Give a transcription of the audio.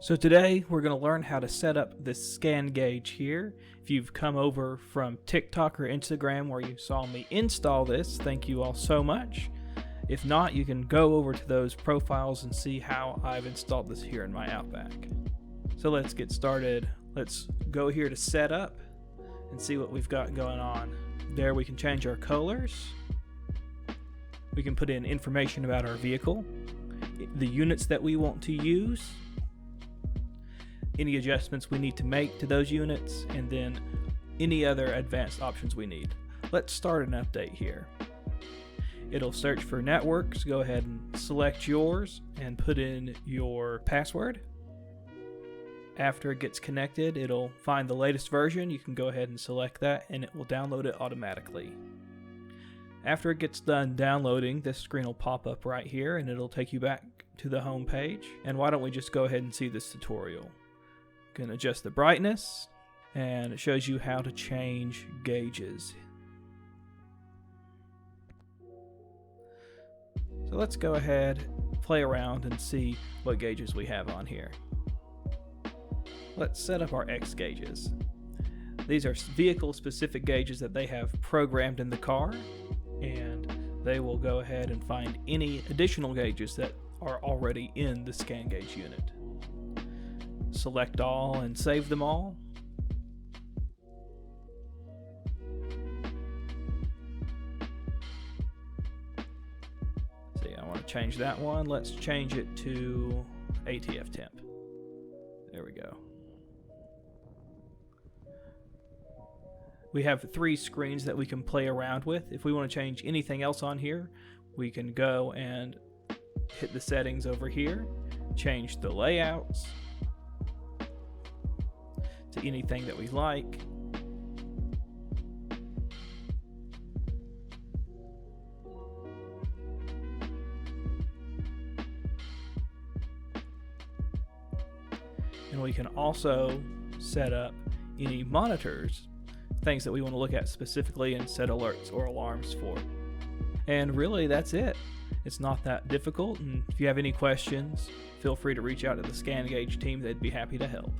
So today we're going to learn how to set up this ScanGauge here. If you've come over from TikTok or Instagram where you saw me install this, thank you all so much. If not, you can go over to those profiles and see how I've installed this here in my Outback. So let's get started. Let's go here to setup and see what we've got going on. There we can change our colors. We can put in information about our vehicle, the units that we want to use, any adjustments we need to make to those units, and then any other advanced options we need. Let's start an update here. It'll search for networks. Go ahead and select yours and put in your password. After it gets connected, it'll find the latest version. You can go ahead and select that and it will download it automatically. After it gets done downloading, this screen will pop up right here and it'll take you back to the home page. And why don't we just go ahead and see this tutorial. You can adjust the brightness and it shows you how to change gauges. So let's go ahead, play around and see what gauges we have on here. Let's set up our Xgauges. These are vehicle specific gauges that they have programmed in the car, and they will go ahead and find any additional gauges that are already in the ScanGauge unit. Select all and save them all. See, I want to change that one. Let's change it to ATF temp. There we go. We have 3 screens that we can play around with. If we want to change anything else on here, we can go and hit the settings over here, change the layouts to anything that we like. And we can also set up any monitors, things that we want to look at specifically and set alerts or alarms for. And really that's it. It's not that difficult, and if you have any questions, feel free to reach out to the ScanGauge team. They'd be happy to help.